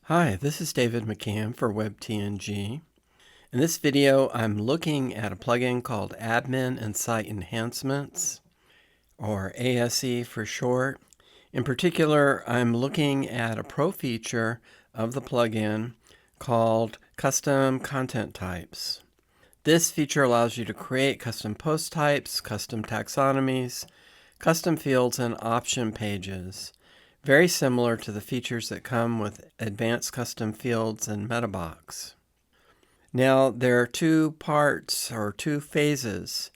Hi, this is David McCann for WebTNG. In this video, I'm looking at a plugin called Admin and Site Enhancements, or ASE for short. In particular, I'm looking at a pro feature of the plugin called Custom Content Types. This feature allows you to create custom post types, custom taxonomies, custom fields, and option pages. Very similar to the features that come with advanced custom fields and MetaBox. Now, there are two parts or two phases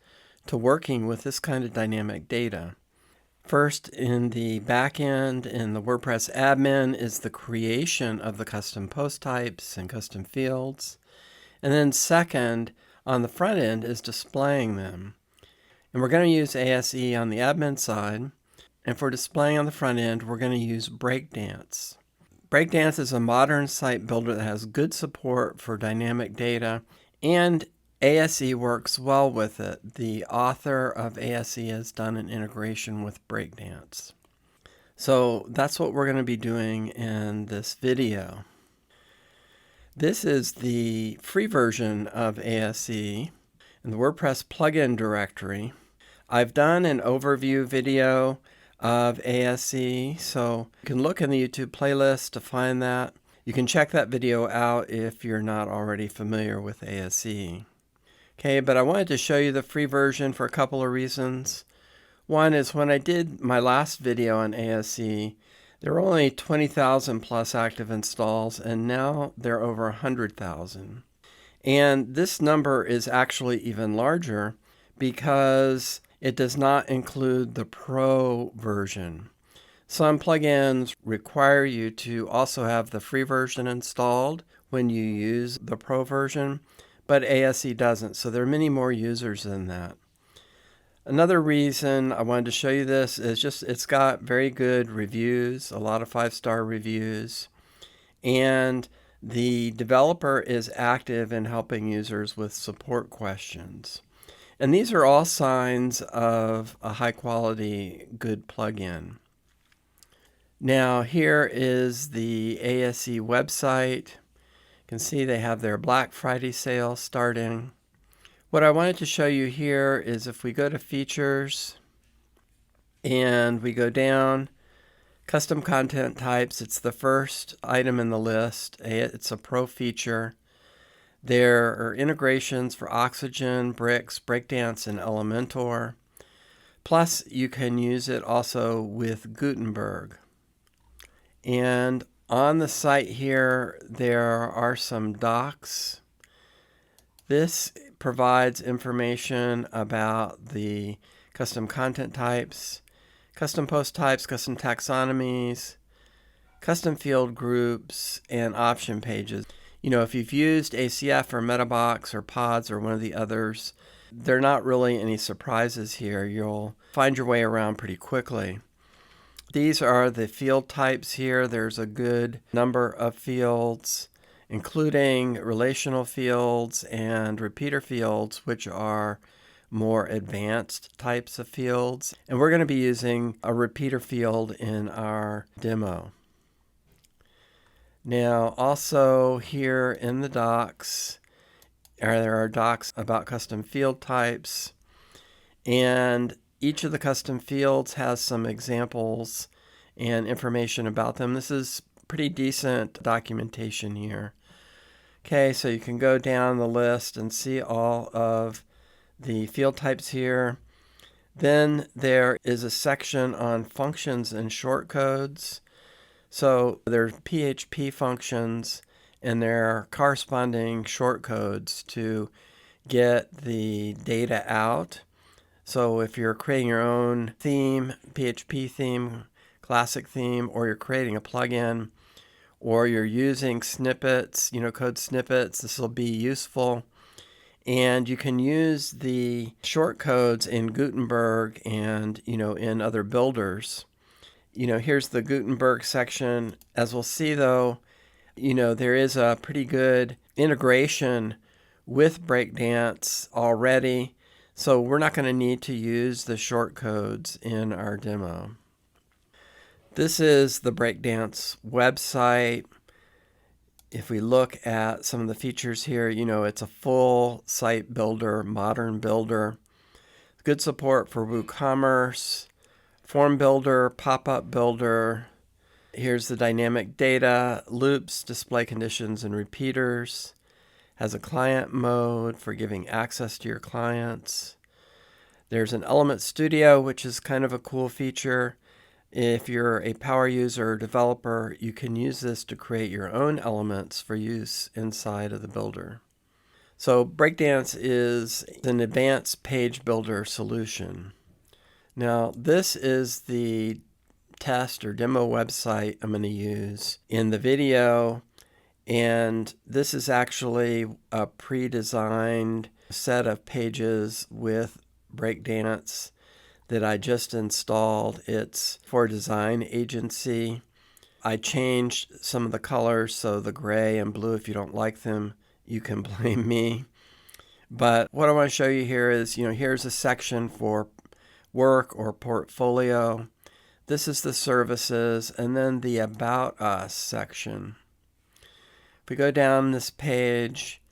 to working with this kind of dynamic data. First, in the back end, in the WordPress admin, is the creation of the custom post types and custom fields. And then second, on the front end, is displaying them. And we're going to use ASE on the admin side. And for displaying on the front end, we're going to use Breakdance. Breakdance is a modern site builder that has good support for dynamic data, and ASE works well with it. The author of ASE has done an integration with Breakdance. So that's what we're going to be doing in this video. This is the free version of ASE in the WordPress plugin directory. I've done an overview video of ASE, so you can look in the YouTube playlist to find that. You can check that video out if you're not already familiar with ASE. Okay, but I wanted to show you the free version for a couple of reasons. One is when I did my last video on ASE, there were only 20,000 plus active installs, and now there are over 100,000. And this number is actually even larger because it does not include the Pro version. Some plugins require you to also have the free version installed when you use the Pro version, but ASE doesn't, so there are many more users than that. Another reason I wanted to show you this is just it's got very good reviews, a lot of 5-star reviews, and the developer is active in helping users with support questions. And these are all signs of a high quality, good plugin. Now here is the ASE website. You can see they have their Black Friday sale starting. What I wanted to show you here is if we go to features and we go down, custom content types, it's the first item in the list. It's a pro feature. There are integrations for Oxygen, Bricks, Breakdance, and Elementor. Plus, you can use it also with Gutenberg. And on the site here, there are some docs. This provides information about the custom content types, custom post types, custom taxonomies, custom field groups, and option pages. You know, if you've used ACF or MetaBox or Pods or one of the others, there are not really any surprises here. You'll find your way around pretty quickly. These are the field types here. There's a good number of fields, including relational fields and repeater fields, which are more advanced types of fields. And we're going to be using a repeater field in our demo. Now, also here in the docs, there are docs about custom field types, and each of the custom fields has some examples and information about them. This is pretty decent documentation here. Okay, so you can go down the list and see all of the field types here. Then there is a section on functions and shortcodes. So there are PHP functions and there are corresponding shortcodes to get the data out. So if you're creating your own theme, PHP theme, classic theme, or you're creating a plugin, or you're using snippets, code snippets, this will be useful. And you can use the shortcodes in Gutenberg and, in other builders. Here's the Gutenberg section. As we'll see, though, there is a pretty good integration with Breakdance already, so we're not going to need to use the shortcodes in our demo. This is the Breakdance website. If we look at some of the features here, it's a full site builder, modern builder. Good support for WooCommerce, form builder, pop-up builder. Here's the dynamic data, loops, display conditions, and repeaters. Has a client mode for giving access to your clients. There's an Element Studio, which is kind of a cool feature. If you're a power user or developer, you can use this to create your own elements for use inside of the builder. So Breakdance is an advanced page builder solution. Now, this is the test or demo website I'm going to use in the video, and this is actually a pre-designed set of pages with Breakdance that I just installed. It's for design agency. I changed some of the colors, so the gray and blue, if you don't like them, you can blame me. But what I want to show you here is, here's a section for work or portfolio. This is the services, and then the About Us section. If we go down this page,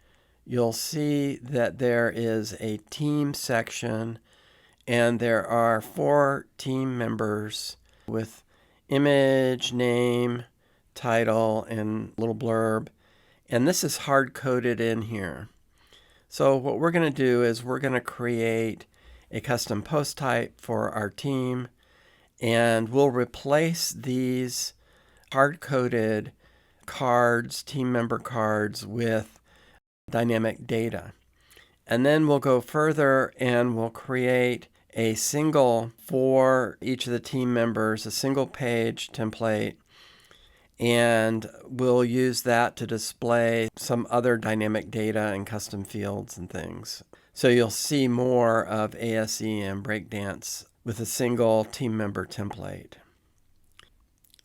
you'll see that there is a team section, and there are 4 team members with image, name, title, and little blurb. And this is hard-coded in here. So what we're going to do is we're going to create a custom post type for our team, and we'll replace these hard-coded cards, team member cards, with dynamic data. And then we'll go further and we'll create a single for each of the team members, a single page template, and we'll use that to display some other dynamic data and custom fields and things. So you'll see more of ASE and Breakdance with a single team member template.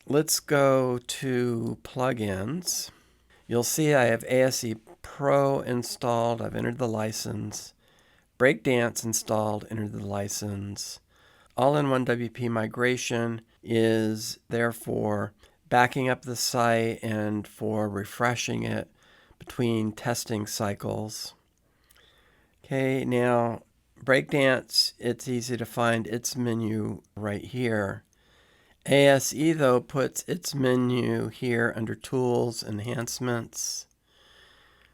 Let's go to plugins. You'll see I have ASE Pro installed. I've entered the license. Breakdance installed, entered the license. All-in-one WP migration is there for backing up the site and for refreshing it between testing cycles. Okay, now Breakdance, it's easy to find its menu right here. ASE, though, puts its menu here under Tools, Enhancements.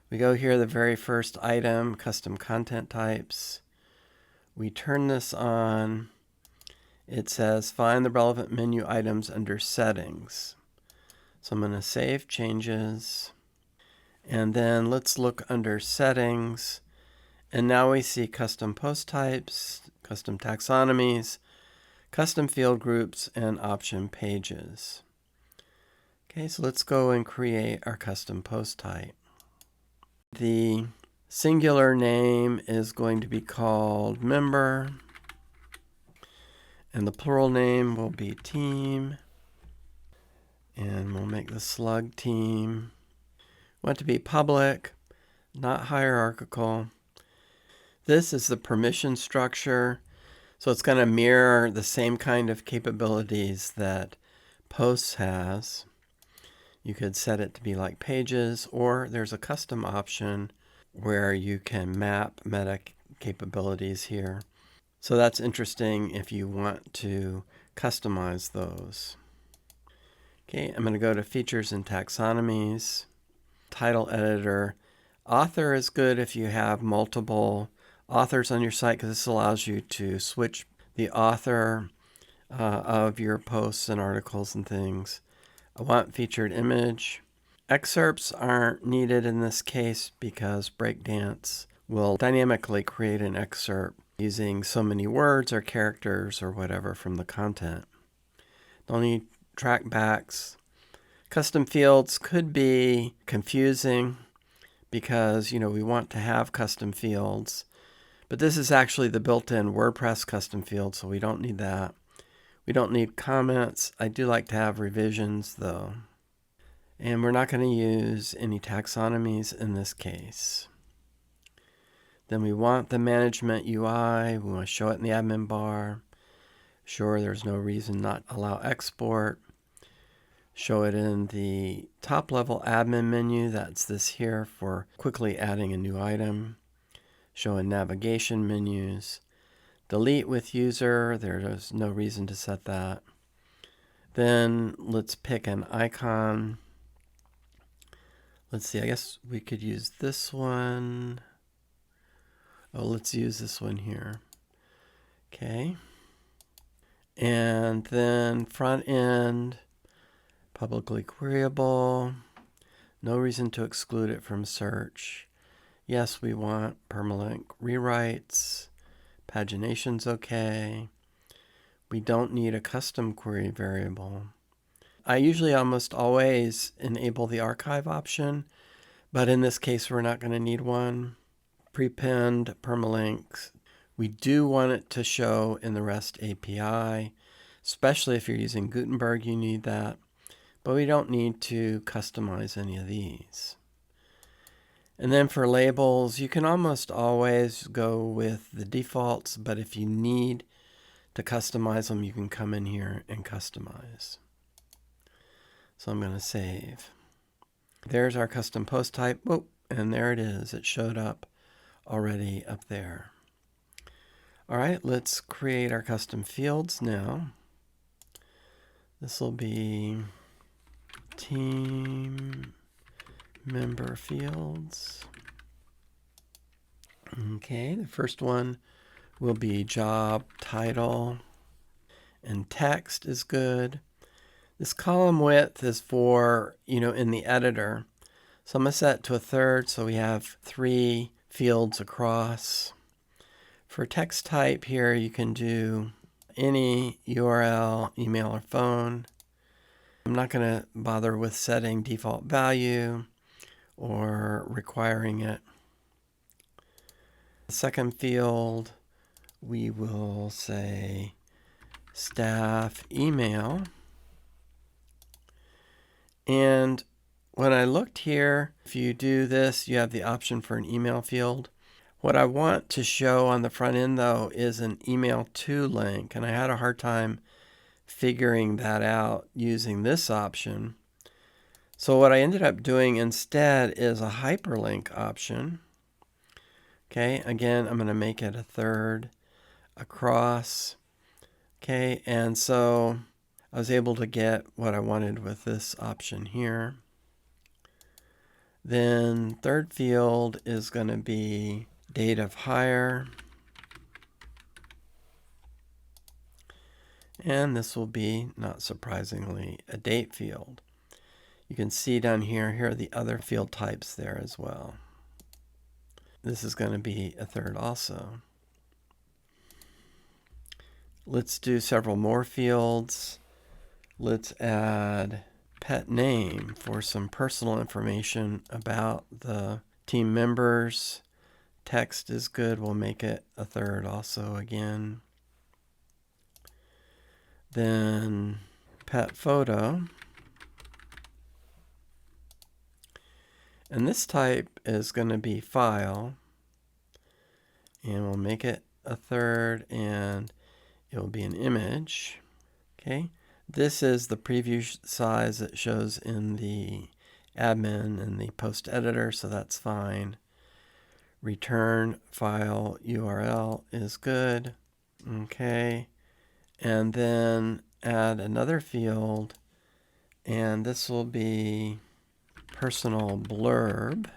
We go here, the very first item, Custom Content Types. We turn this on. It says, find the relevant menu items under Settings. So I'm going to save changes. And then let's look under Settings. And now we see Custom Post Types, Custom Taxonomies, Custom Field Groups, and Option Pages. Okay, so let's go and create our custom post type. The singular name is going to be called member, and the plural name will be team, and we'll make the slug team. We want it to be public, not hierarchical. This is the permission structure, so it's going to mirror the same kind of capabilities that Posts has. You could set it to be like Pages, or there's a custom option where you can map meta capabilities here. So that's interesting if you want to customize those. Okay, I'm going to go to Features and Taxonomies, Title Editor. Author is good if you have multiple authors on your site, because this allows you to switch the author of your posts and articles and things. I want featured image. Excerpts aren't needed in this case because Breakdance will dynamically create an excerpt using so many words or characters or whatever from the content. Don't need trackbacks. Custom fields could be confusing because, we want to have custom fields. But this is actually the built-in WordPress custom field, so we don't need that. We don't need comments. I do like to have revisions, though. And we're not going to use any taxonomies in this case. Then we want the management UI. We want to show it in the admin bar. Sure, there's no reason not to allow export. show it in the top level admin menu. That's this here for quickly adding a new item. Show in navigation menus. Delete with user. There's no reason to set that. Then let's pick an icon. Let's see, I guess we could use this one. Oh, let's use this one here. Okay. And then front end, publicly queryable. No reason to exclude it from search. Yes, we want permalink rewrites. Pagination's okay. We don't need a custom query variable. I usually almost always enable the archive option, but in this case we're not going to need one. Prepend permalinks. We do want it to show in the REST API, especially if you're using Gutenberg, you need that, but we don't need to customize any of these. And then for labels, you can almost always go with the defaults, but if you need to customize them, you can come in here and customize. So I'm going to save. There's our custom post type. Whoop, and there it is. It showed up already up there. All right, let's create our custom fields now. This will be team member fields. Okay, the first one will be job title, and text is good. This column width is for, in the editor. So I'm going to set it to 1/3 so we have 3 fields across. For text type here, you can do any URL, email, or phone. I'm not going to bother with setting default value or requiring it. The second field, we will say staff email. And when I looked here, if you do this, you have the option for an email field. What I want to show on the front end, though, is an email to link. And I had a hard time figuring that out using this option. So what I ended up doing instead is a hyperlink option. Okay, again, I'm going to make it 1/3 across. Okay, and so I was able to get what I wanted with this option here. Then third field is going to be date of hire. And this will be, not surprisingly, a date field. You can see down here are the other field types there as well. This is going to be 1/3 also. Let's do several more fields. Let's add pet name for some personal information about the team members. Text is good. We'll make it 1/3 also again. Then pet photo. And this type is going to be file. And we'll make it 1/3 and it will be an image. Okay. This is the preview size that shows in the admin and the post editor, so that's fine. Return file URL is good. Okay. And then add another field, and this will be personal blurb.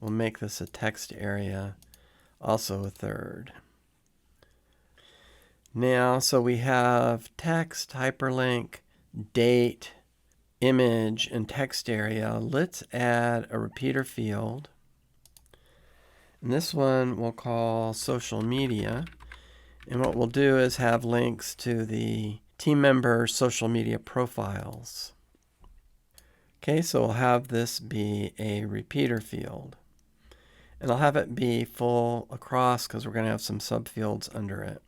We'll make this a text area, also 1/3. Now, so we have text, hyperlink, date, image, and text area. Let's add a repeater field. And this one we'll call social media. And what we'll do is have links to the team member social media profiles. Okay, so we'll have this be a repeater field. And I'll have it be full across because we're going to have some subfields under it.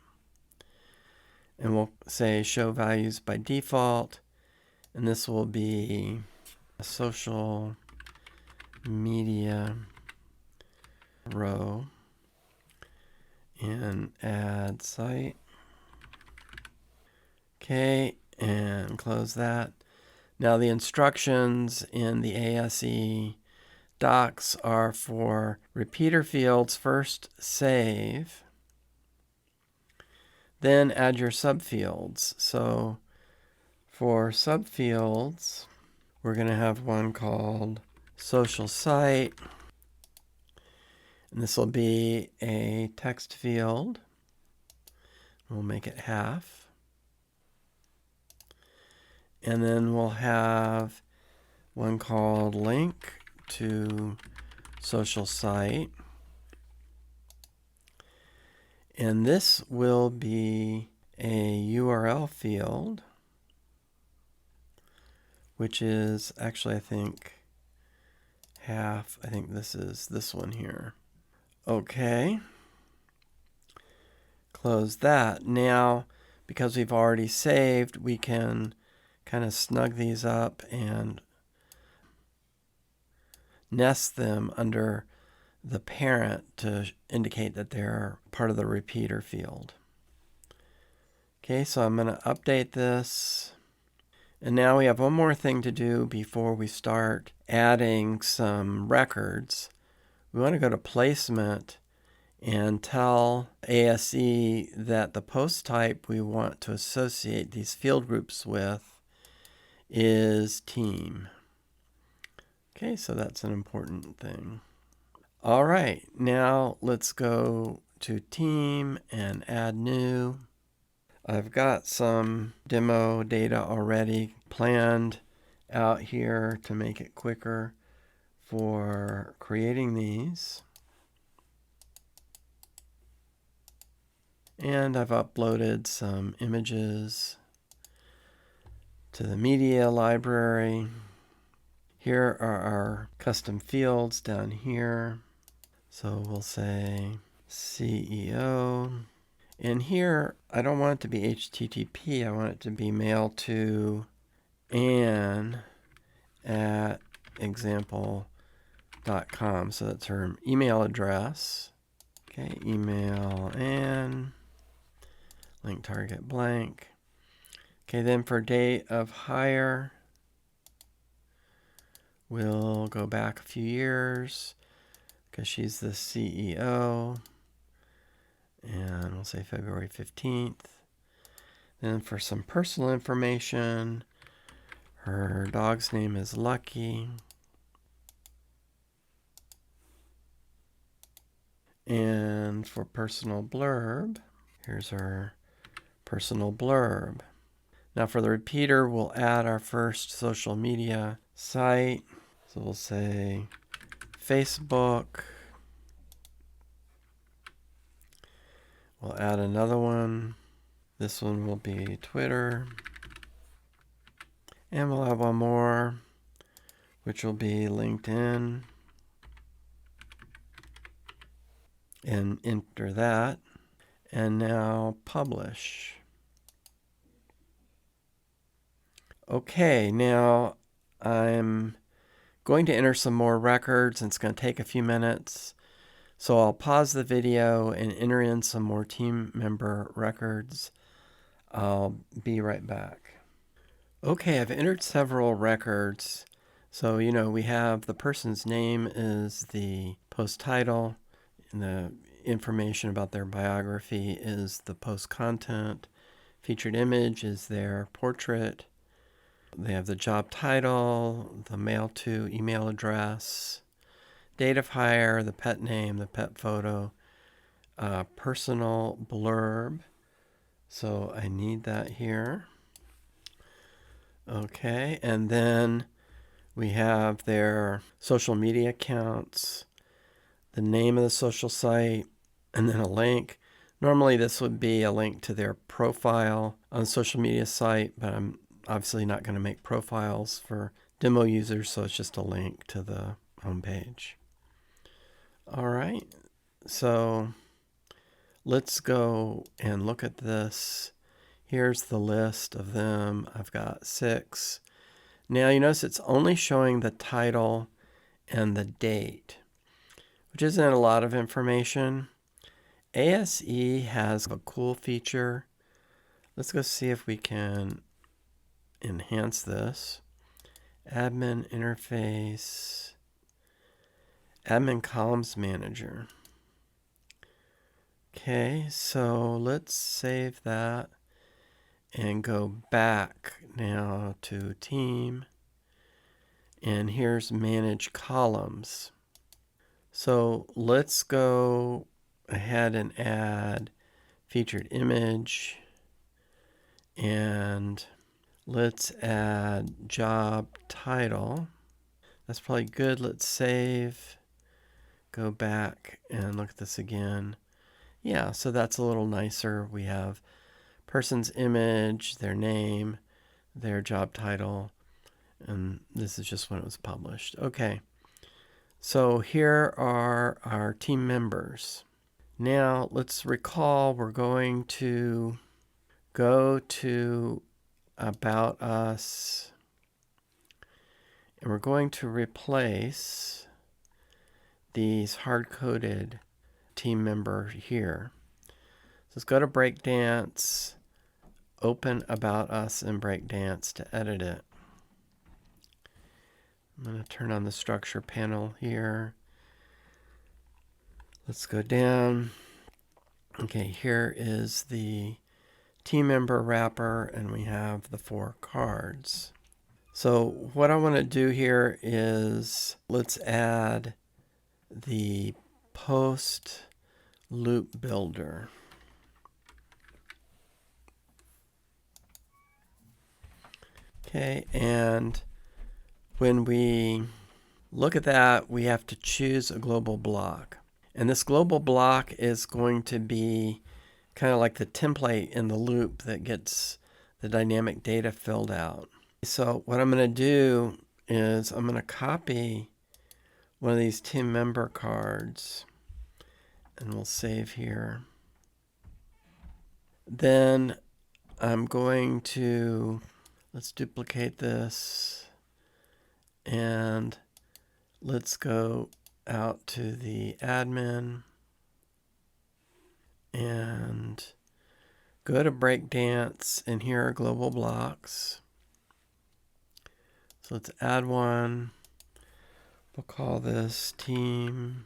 And we'll say show values by default. And this will be a social media row. And add site. Okay, and close that. Now the instructions in the ASE docs are for repeater fields. First save, then add your subfields. So for subfields, we're going to have one called social site, and this will be a text field. We'll make it half. And then we'll have one called link to social site. And this will be a URL field, which is actually, I think, half. I think this is this one here. Okay. Close that. Now, because we've already saved, we can kind of snug these up and nest them under the parent to indicate that they're part of the repeater field. Okay, so I'm going to update this. And now we have one more thing to do before we start adding some records. We want to go to placement and tell ASE that the post type we want to associate these field groups with is team. Okay, so that's an important thing. All right, now let's go to team and add new. I've got some demo data already planned out here to make it quicker for creating these. And I've uploaded some images to the media library. Here are our custom fields down here. So we'll say CEO. And here, I don't want it to be HTTP. I want it to be mail to Anne at example.com. So that's her email address. Okay, email Anne. Link target blank. Okay, then for date of hire, we'll go back a few years because she's the CEO. And we'll say February 15th. Then for some personal information, her dog's name is Lucky. And for personal blurb, here's her personal blurb. Now for the repeater, we'll add our first social media site. So we'll say Facebook. We'll add another one. This one will be Twitter. And we'll have one more, which will be LinkedIn. And enter that. And now publish. Okay, now I'm going to enter some more records, and it's going to take a few minutes. So I'll pause the video and enter in some more team member records. I'll be right back. Okay, I've entered several records. So, we have the person's name is the post title, and the information about their biography is the post content. Featured image is their portrait. They have the job title, the mail to email address, date of hire, the pet name, the pet photo, personal blurb. So I need that here. Okay, and then we have their social media accounts, the name of the social site, and then a link. Normally this would be a link to their profile on the social media site, but I'm obviously not going to make profiles for demo users, so it's just a link to the homepage. All right, so let's go and look at this. Here's the list of them. I've got 6. Now you notice it's only showing the title and the date, which isn't a lot of information. ASE has a cool feature. Let's go see if we can enhance this. Admin interface, admin columns manager. Okay, so let's save that and go back now to team. And here's manage columns. So let's go ahead and add featured image, and let's add job title. That's probably good. Let's save, go back and look at this again. Yeah, so that's a little nicer. We have person's image, their name, their job title, and this is just when it was published. Okay, so here are our team members. Now let's recall we're going to go to About Us, and we're going to replace these hard-coded team member here. So let's go to Breakdance, open About Us in Breakdance to edit it. I'm going to turn on the structure panel here. Let's go down. Okay, here is the team member wrapper, and we have the 4 cards. So what I want to do here is let's add the post loop builder. Okay, and when we look at that, we have to choose a global block. And this global block is going to be kind of like the template in the loop that gets the dynamic data filled out. So what I'm going to do is I'm going to copy one of these team member cards, and we'll save here. Then I'm going to, let's duplicate this, and let's go out to the admin and go to Breakdance, and here are global blocks. So let's add one. We'll call this team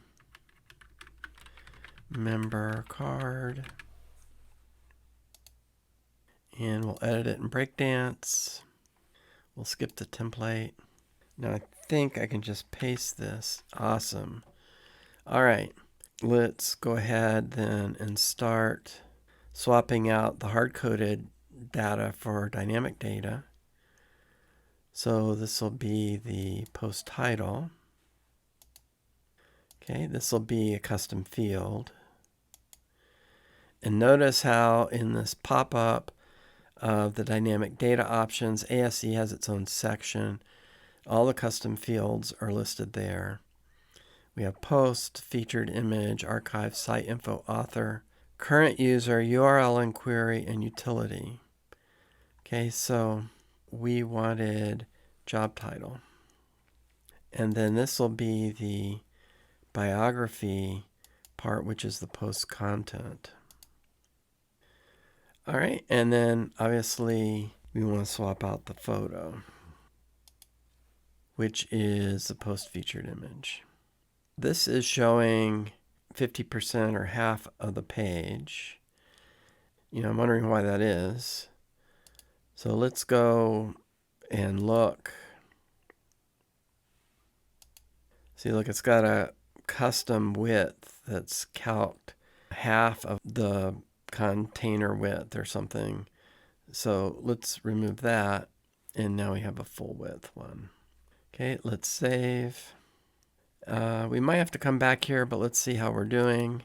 member card, and we'll edit it in Breakdance. We'll skip the template. Now I think I can just paste this. Awesome. All right, let's go ahead then and start swapping out the hard-coded data for dynamic data. So this will be the post title. Okay, this will be a custom field. And notice how in this pop-up of the dynamic data options, ASE has its own section. All the custom fields are listed there. We have post, featured image, archive, site info, author, current user, URL and query, and utility. Okay, so we wanted job title. And then this will be the biography part, which is the post content. All right, and then obviously we want to swap out the photo, which is the post featured image. This is showing 50% or half of the page. I'm wondering why that is. So let's go and look. See, look, it's got a custom width that's calced half of the container width or something. So let's remove that, and now we have a full width one. Okay, let's save. We might have to come back here, but let's see how we're doing.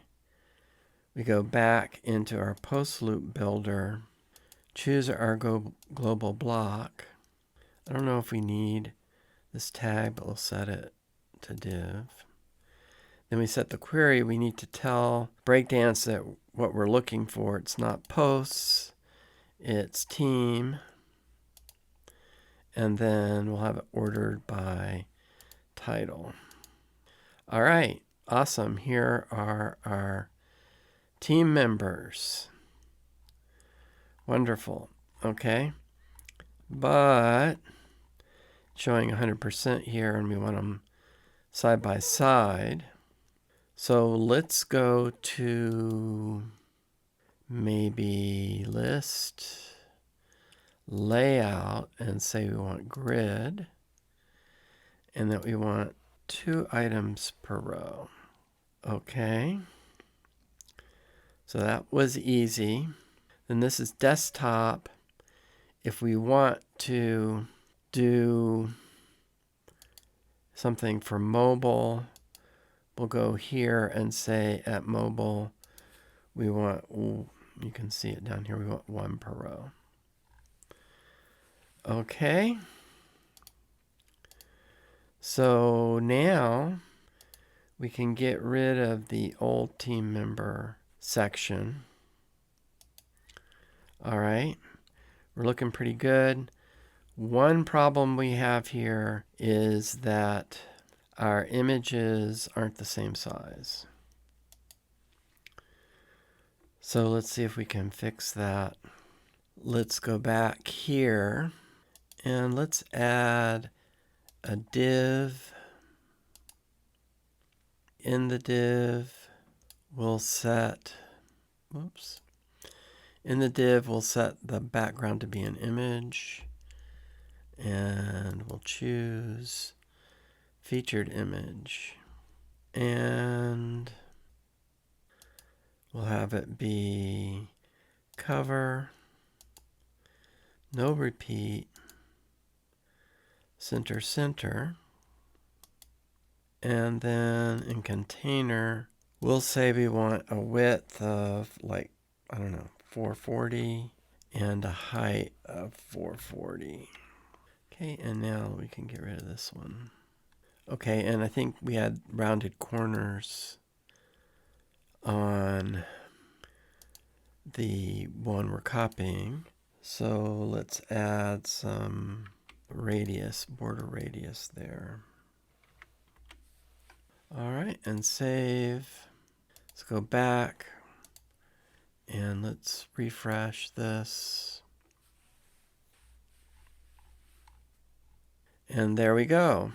We go back into our post loop builder, choose our global block. I don't know if we need this tag, but we'll set it to div. Then we set the query. We need to tell Breakdance that what we're looking for, it's not posts, it's team. And then we'll have it ordered by title. All right, awesome. Here are our team members. Wonderful. Okay. but showing 100% here, and we want them side by side. So let's go to maybe list, layout, and say we want grid, and that we want 2 items per row. Okay. So that was easy. Then this is desktop. If we want to do something for mobile, we'll go here and say at mobile, we want, you can see it down here, we want 1 per row. Okay. So now we can get rid of the old team member section. All right. We're looking pretty good. One problem we have here is that our images aren't the same size. So let's see if we can fix that. Let's go back here and let's add a div. In the div, we'll set, in the div, we'll set the background to be an image, and we'll choose featured image, and we'll have it be cover, no repeat, center, center. And then in container, we'll say we want a width of like, I don't know, 440 and a height of 440. Okay, and now we can get rid of this one. Okay, and I think we had rounded corners on the one we're copying. So let's add some radius, border radius there. All right, and save. Let's go back and let's refresh this. And there we go.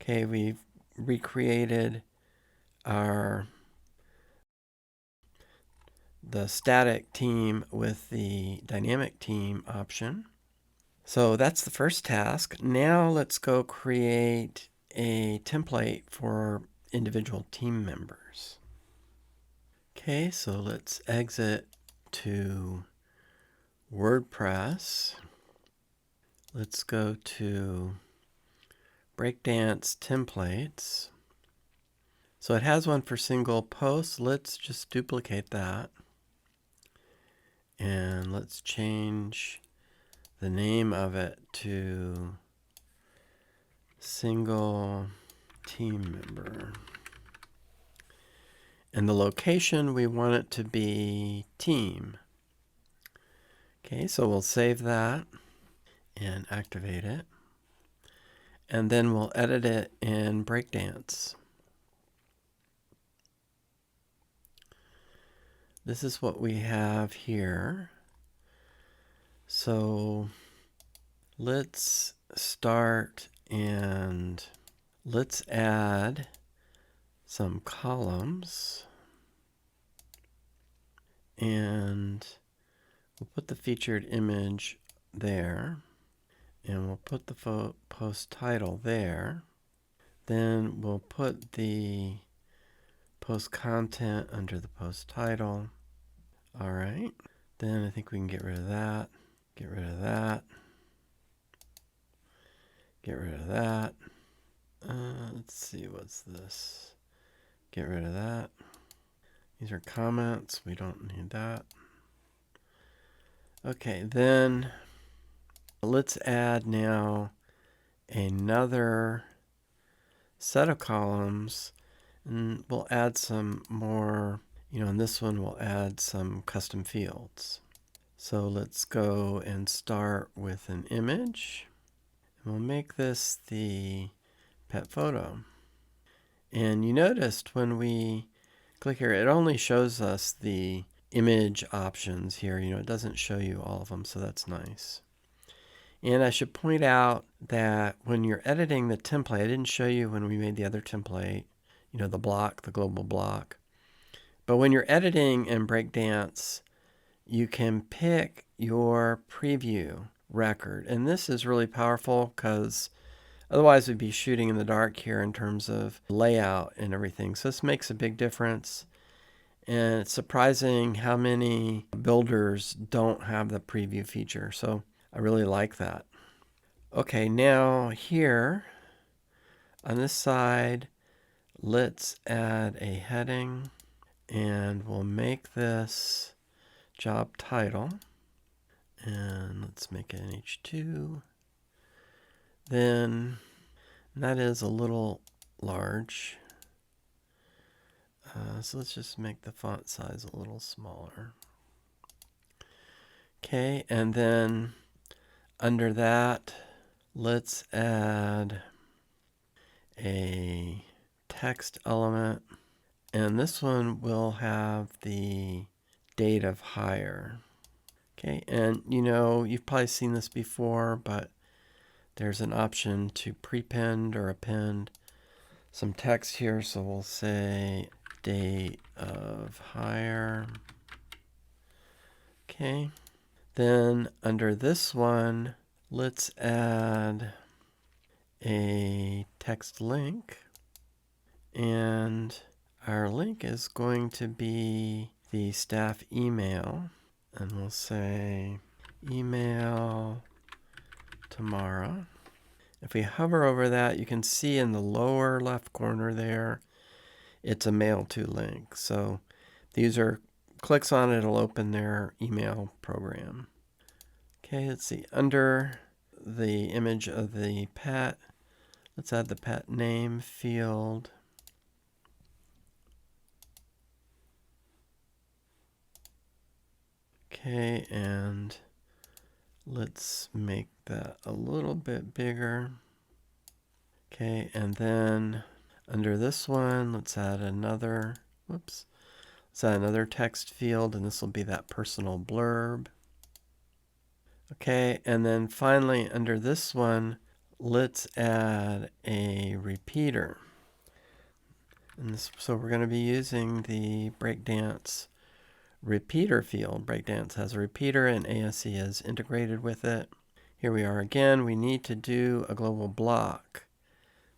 Okay, we've recreated the static team with the dynamic team option. So that's the first task. Now let's go create a template for individual team members. Okay, so let's exit to WordPress. Let's go to Breakdance templates. So it has one for single posts. Let's just duplicate that. And let's change the name of it to single team member. And the location, we want it to be team. Okay, so we'll save that and activate it. And then we'll edit it in Breakdance. This is what we have here. So let's start and let's add some columns, and we'll put the featured image there, and we'll put the post title there. Then we'll put the post content under the post title. All right. Then I think we can get rid of that, get rid of that, get rid of that. Let's see, what's this? Get rid of that. These are comments. We don't need that. Okay, then let's add now another set of columns, and we'll add some more, in this one we'll add some custom fields. So let's go and start with an image, and we'll make this the pet photo. And you noticed when we click here, it only shows us the image options here. It doesn't show you all of them, so that's nice. And I should point out that when you're editing the template, I didn't show you when we made the other template, you know, the block, the global block. But when you're editing in Breakdance, you can pick your preview record. And this is really powerful because otherwise we'd be shooting in the dark here in terms of layout and everything. So this makes a big difference. And it's surprising how many builders don't have the preview feature. So I really like that. Okay, now here on this side, let's add a heading, and we'll make this job title, and let's make it an H2. Then that is a little large, so let's just make the font size a little smaller. Okay, and then under that, let's add a text element, and this one will have the date of hire. Okay, and you know, you've probably seen this before, but there's an option to prepend or append some text here, so we'll say date of hire. Okay, then under this one, let's add a text link, and our link is going to be the staff email, and we'll say email tomorrow. If we hover over that, you can see in the lower left corner there, it's a mail to link. So the user clicks on it, it'll open their email program. Okay, let's see, under the image of the pet, let's add the pet name field. Okay, and let's make that a little bit bigger. Okay, and then under this one, let's add another, let's add another text field, and this will be that personal blurb. Okay, and then finally under this one, let's add a repeater. And so we're going to be using the Breakdance repeater field. Breakdance has a repeater and ASE is integrated with it. Here we are again. We need to do a global block.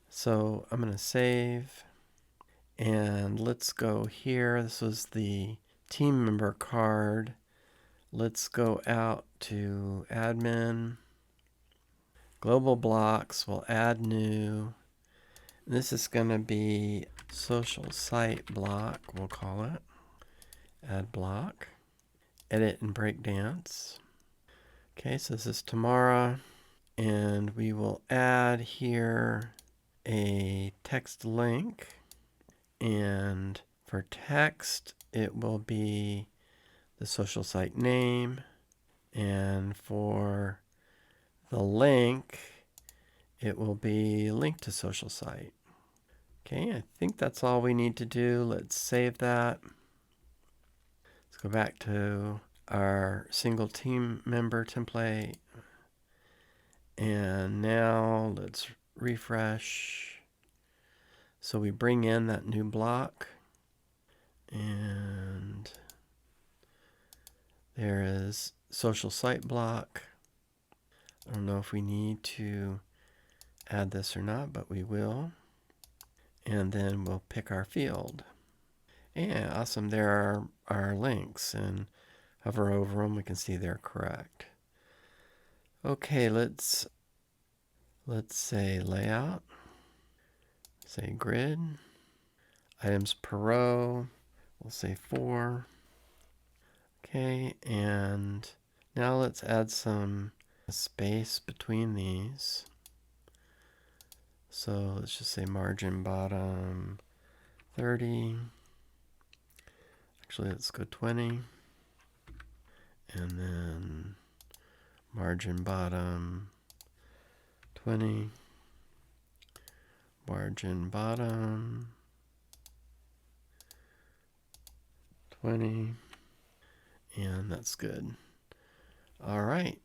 So I'm going to save, and let's go here. This was the team member card. Let's go out to admin, global blocks. We'll add new. This is going to be social site block, we'll call it. Add block, edit and Breakdance. Okay, so this is Tamara, and we will add here a text link, and for text it will be the social site name, and for the link it will be linked to social site. Okay, I think that's all we need to do. Let's save that. Let's go back to our single team member template, and now let's refresh. So we bring in that new block, and there is social site block. I don't know if we need to add this or not, but we will. And then we'll pick our field. And awesome, there are our links, and hover over them, we can see they're correct. Okay, let's say layout, say grid, items per row, we'll say 4. Okay, and now let's add some space between these. So let's just say margin bottom 30. Actually, let's go 20. And then margin bottom 20. Margin bottom 20. And that's good. All right.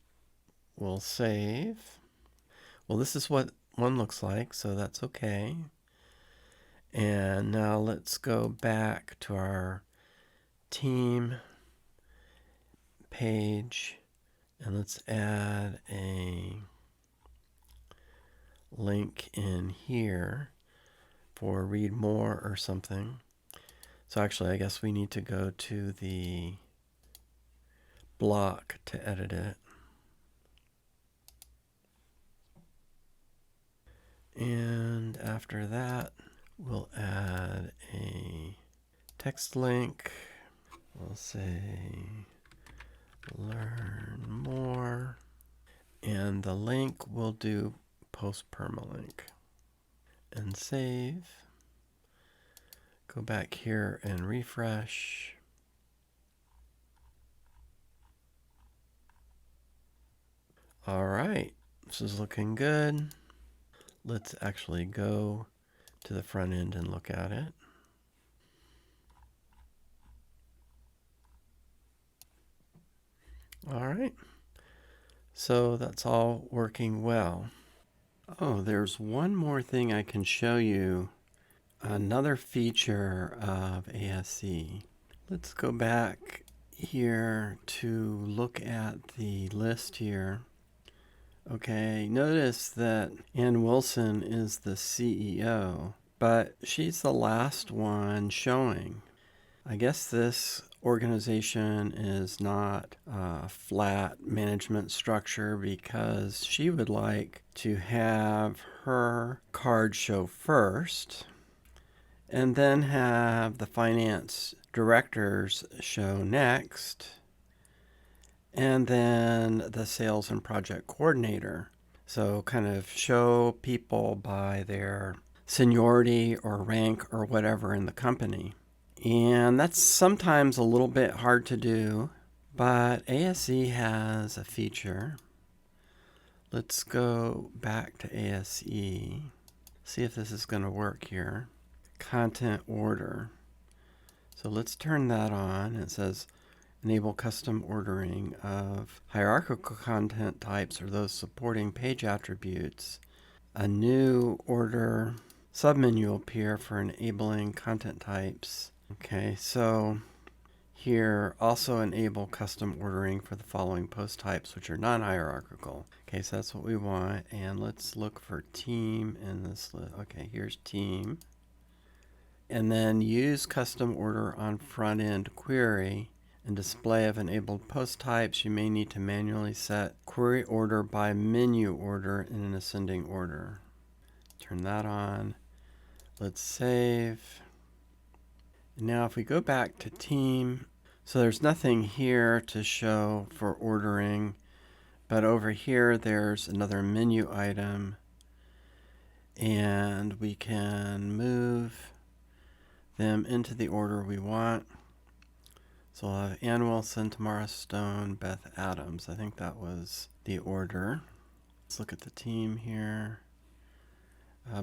We'll save. Well, this is what one looks like, so that's okay. And now let's go back to our team page and let's add a link in here for read more or something. So actually, I guess we need to go to the block to edit it. And after that, we'll add a text link. We'll say learn more. And the link will do post permalink. And save. Go back here and refresh. All right, this is looking good. Let's actually go to the front end and look at it. All right, so that's all working well. Oh, there's one more thing I can show you. Another feature of ASE. Let's go back here to look at the list here. Okay, notice that Ann Wilson is the CEO, but she's the last one showing. I guess this organization is not a flat management structure because she would like to have her card show first and then have the finance directors show next, and then the sales and project coordinator. So kind of show people by their seniority or rank or whatever in the company. And that's sometimes a little bit hard to do, but ASE has a feature. Let's go back to ASE, see if this is going to work here. Content order. So let's turn that on. It says enable custom ordering of hierarchical content types or those supporting page attributes. A new order submenu will appear for enabling content types. Okay, so here also enable custom ordering for the following post types which are non-hierarchical. Okay, so that's what we want. And let's look for team in this list. Okay, here's team. And then use custom order on front end query and display of enabled post types. You may need to manually set query order by menu order in an ascending order. Turn that on. Let's save. And now if we go back to team, so there's nothing here to show for ordering, but over here there's another menu item and we can move them into the order we want. So I'll have Ann Wilson, Tamara Stone, Beth Adams. I think that was the order. Let's look at the team here.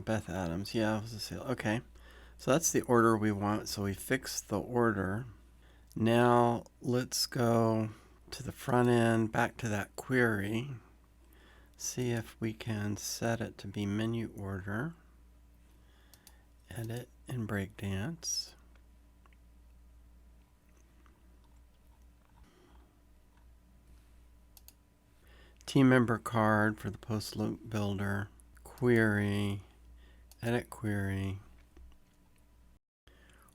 Beth Adams, yeah, it was a sale. Okay, so that's the order we want. So we fixed the order. Now let's go to the front end, back to that query. See if we can set it to be menu order. Edit in Breakdance. Team member card for the post loop builder. Query. Edit query.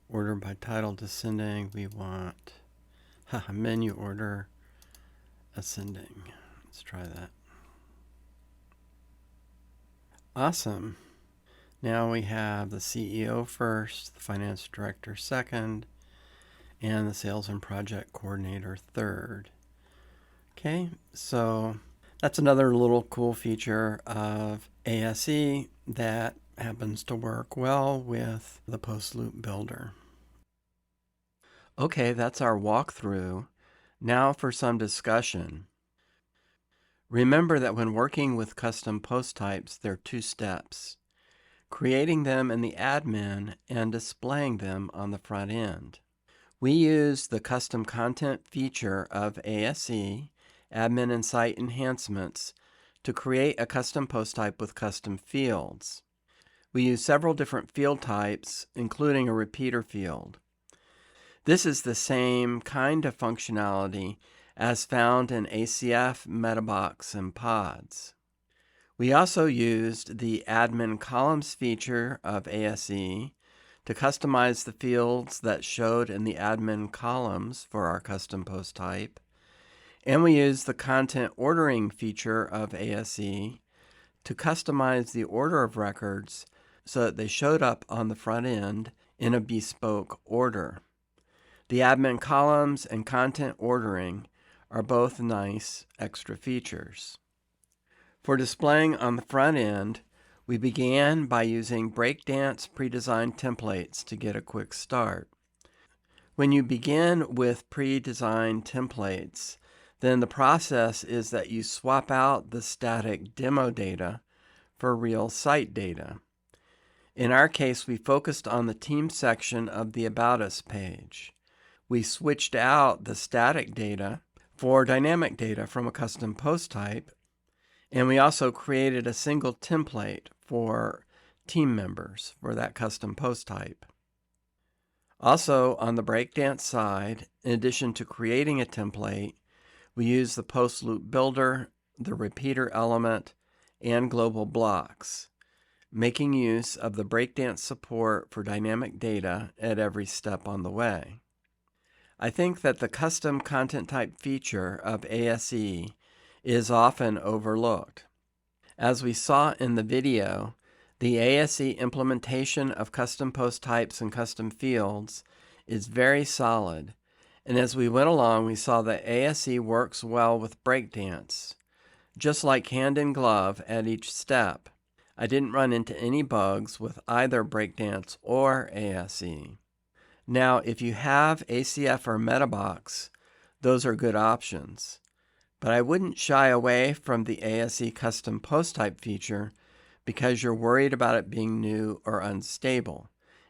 Order by title descending. We want menu order ascending. Let's try that. Awesome. Now we have the CEO first, the finance director second, and the sales and project coordinator third. Okay, so that's another little cool feature of ASE that happens to work well with the post loop builder. Okay, that's our walkthrough. Now for some discussion. Remember that when working with custom post types, there are two steps: creating them in the admin and displaying them on the front end. We use the custom content feature of ASE Admin and Site Enhancements, to create a custom post type with custom fields. We use several different field types, including a repeater field. This is the same kind of functionality as found in ACF, Metabox, and Pods. We also used the Admin Columns feature of ASE to customize the fields that showed in the admin columns for our custom post type. And we used the content ordering feature of ASE to customize the order of records so that they showed up on the front end in a bespoke order. The admin columns and content ordering are both nice extra features. For displaying on the front end, we began by using Breakdance pre-designed templates to get a quick start. When you begin with pre-designed templates, then the process is that you swap out the static demo data for real site data. In our case, we focused on the team section of the About Us page. We switched out the static data for dynamic data from a custom post type, and we also created a single template for team members for that custom post type. Also, on the Breakdance side, in addition to creating a template, we use the post loop builder, the repeater element, and global blocks, making use of the Breakdance support for dynamic data at every step on the way. I think that the custom content type feature of ASE is often overlooked. As we saw in the video, the ASE implementation of custom post types and custom fields is very solid, and as we went along, we saw that ASE works well with Breakdance, just like hand in glove at each step. I didn't run into any bugs with either Breakdance or ASE. Now, if you have ACF or Metabox, those are good options. But I wouldn't shy away from the ASE custom post type feature because you're worried about it being new or unstable.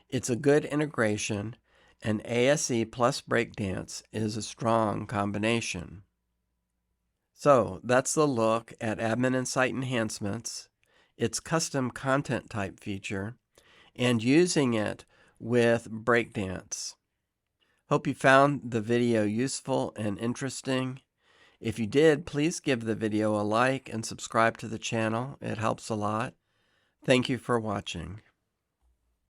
It's a good integration, and ASE plus Breakdance is a strong combination. So that's the look at Admin and Site Enhancements, its custom content type feature, and using it with Breakdance. Hope you found the video useful and interesting. If you did, please give the video a like and subscribe to the channel. It helps a lot. Thank you for watching.